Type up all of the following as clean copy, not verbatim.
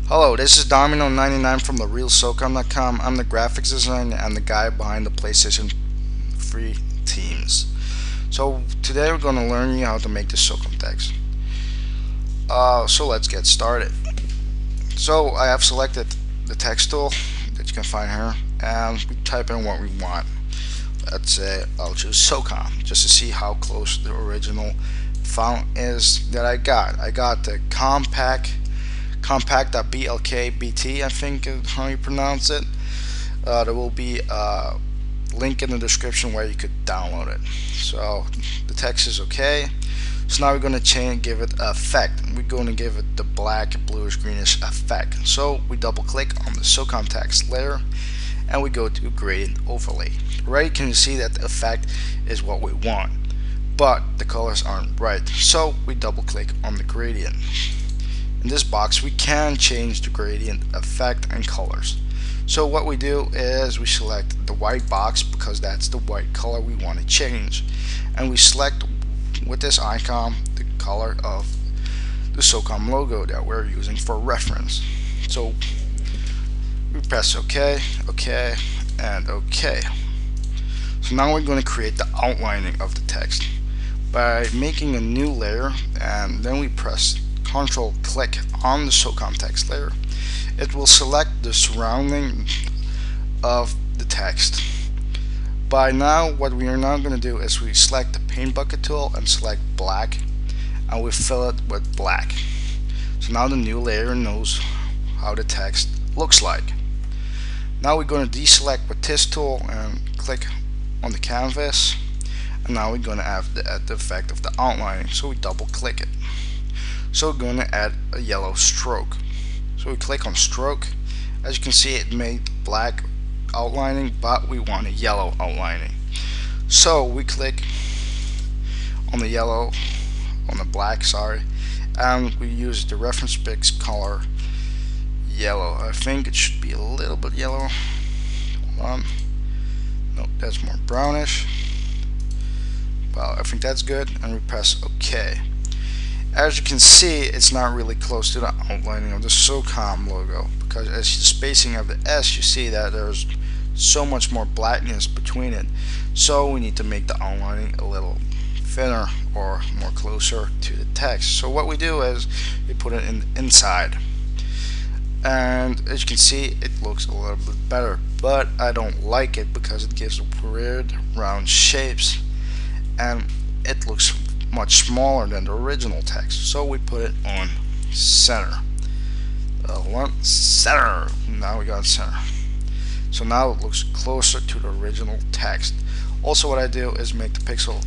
Hello, this is Domino99 from therealsocom.com. I'm the graphics designer and the guy behind the PlayStation free teams. So today we're going to learn you how to make the SOCOM text. So let's get started. So I have selected the text tool that you can find here, and we type in what we want. Let's say I'll choose SOCOM just to see how close the original font is that I got. I got the compact.blkbt, I think is how you pronounce it. There will be a link in the description where you could download it. So the text is okay. So now we're going to give it an effect. We're going to give it the black, bluish, greenish effect. So we double click on the SOCOM text layer and we go to gradient overlay. Right, can you see that the effect is what we want, but the colors aren't right. So we double click on the gradient. In this box we can change the gradient effect and colors. So what we do is we select the white box because that's the white color we want to change, and we select with this icon the color of the SOCOM logo that we're using for reference. So we press OK, OK, and OK. So now we're going to create the outlining of the text by making a new layer, and then we press Control click on the SOCOM text layer. It will select the surrounding of the text. By now what we are now going to do is we select the paint bucket tool and select black, and we fill it with black. So now the new layer knows how the text looks like. Now we're going to deselect with this tool and click on the canvas, and now we're going to add the effect of the outlining. So we double click it. So we're going to add a yellow stroke. So we click on stroke. As you can see, it made black outlining, but we want a yellow outlining. So we click on the yellow, on the black, sorry, and we use the reference pix color yellow. I think it should be a little bit yellow. Hold on. No, that's more brownish. Well, I think that's good, and we press OK. As you can see, it's not really close to the outlining of the SOCOM logo, because as the spacing of the S, you see that there's so much more blackness between it. So we need to make the outlining a little thinner or more closer to the text. So what we do is we put it inside, and as you can see, it looks a little bit better, but I don't like it because it gives weird round shapes and it looks much smaller than the original text. So we put it on center. Center. Now we got center. So now it looks closer to the original text. Also, what I do is make the pixel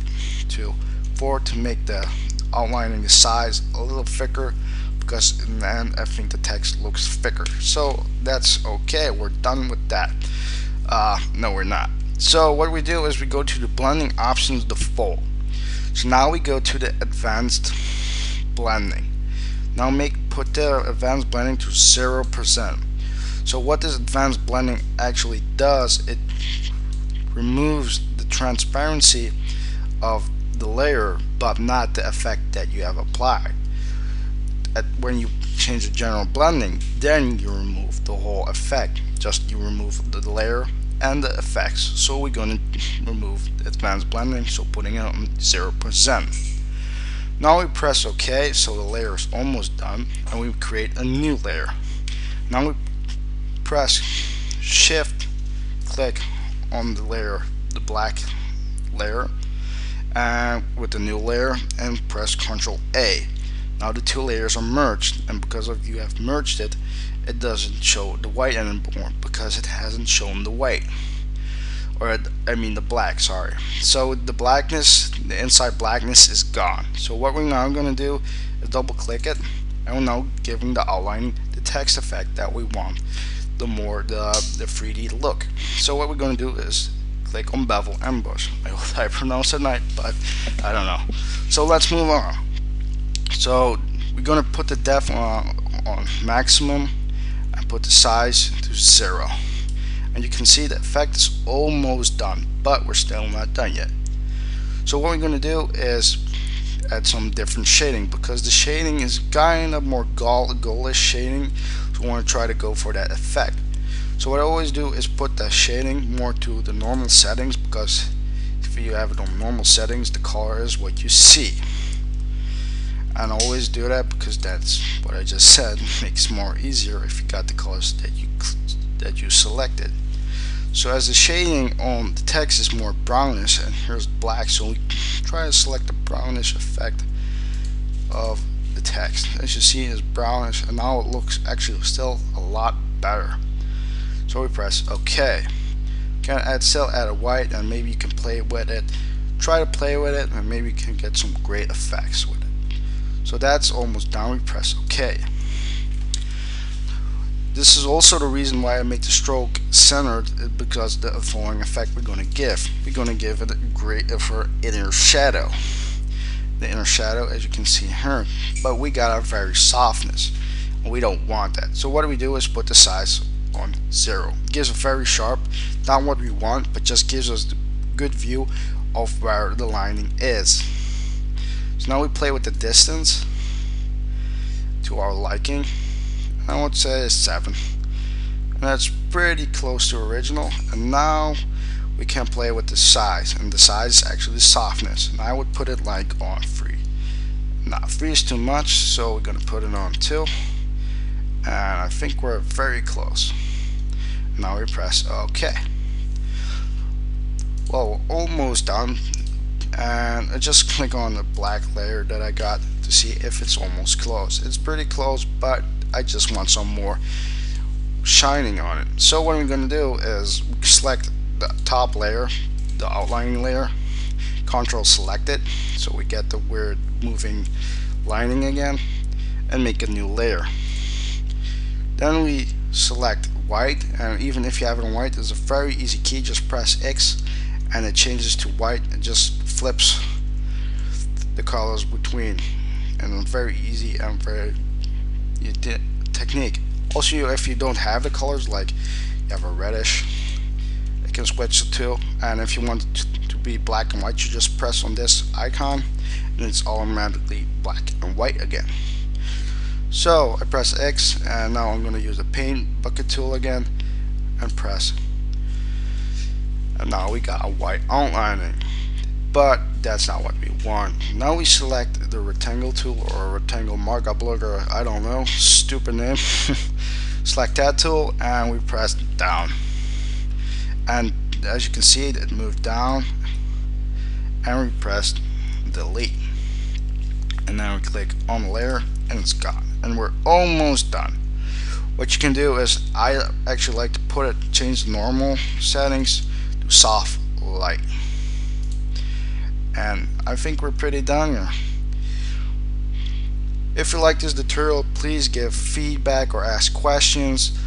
to make the outlining, the size a little thicker, because in the end I think the text looks thicker. So that's okay. We're done with that. No, we're not. So what we do is we go to the blending options default. So now we go to the advanced blending. Now put the advanced blending to 0%. So what this advanced blending actually does, it removes the transparency of the layer, but not the effect that you have applied. When you change the general blending, then you remove the whole effect. Just you remove the layer and the effects. So we're going to remove the advanced blending, so putting it on 0%. Now we press OK, so the layer is almost done, and we create a new layer. Now we press shift click on the layer, the black layer, and with the new layer, and press Ctrl A. Now the two layers are merged, and because of you have merged it, it doesn't show the white anymore because it hasn't shown the white, or I mean the black, sorry. So the blackness, the inside blackness is gone. So what we're now going to do is double click it, and we're now giving the outlining the text effect that we want, the 3D look. So what we're going to do is click on bevel ambush. I hope I pronounced it right, but I don't know. So let's move on. So we're going to put the depth on maximum and put the size to 0, and you can see the effect is almost done, but we're still not done yet. So what we're going to do is add some different shading, because the shading is kind of more goldish shading, So we want to try to go for that effect. So what I always do is put the shading more to the normal settings, because if you have it on normal settings, the color is what you see. And I always do that because that's what I just said, makes it more easier if you got the colors that you selected. So as the shading on the text is more brownish, and here's black, so we try to select the brownish effect of the text. As you see, it's brownish, and now it looks actually still a lot better. So we press OK. Can still add a white, and maybe you can play with it. Try to play with it, and maybe you can get some great effects with it. So that's almost done. We press OK. This is also the reason why I make the stroke centered, because the following effect we're going to give. We're going to give it a great for inner shadow. The inner shadow, as you can see here, but we got a very softness, and we don't want that. So what do we do is put the size on 0. It gives a very sharp, not what we want, but just gives us the good view of where the lining is. So now we play with the distance to our liking. I would say 7, and that's pretty close to original. And now we can play with the size, and the size is actually the softness, and I would put it like on 3. Now 3 is too much, so we're gonna put it on 2, and I think we're very close. Now we press OK. Well, we're almost done, and I just click on the black layer that I got to see if it's almost close. It's pretty close, but I just want some more shining on it. So what we're going to do is select the top layer, the outlining layer, Control select it, so we get the weird moving lining again, and make a new layer. Then we select white, and even if you have it on white, there's a very easy key. Just press X and it changes to white. It just flips the colors between, and very easy and very technique. Also, if you don't have the colors, like you have a reddish, you can switch it to, and if you want it to be black and white, you just press on this icon and it's automatically black and white again. So I press X, and now I'm going to use the paint bucket tool again and press, and now we got a white outlining. But that's not what we want. Now we select the rectangle tool, or rectangle markup looker, I don't know, stupid name. Select that tool, and we press down, and as you can see, it moved down, and we press delete, and then we click on the layer, and it's gone, and we're almost done. What you can do is, I actually like to change the normal settings to soft light. And I think we're pretty done here. If you like this tutorial, please give feedback or ask questions.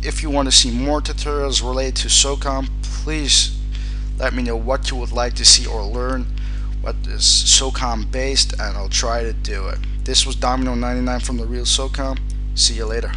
If you want to see more tutorials related to SOCOM, please let me know what you would like to see or learn, what is SOCOM based, and I'll try to do it. This was Domino99 from The Real SOCOM. See you later.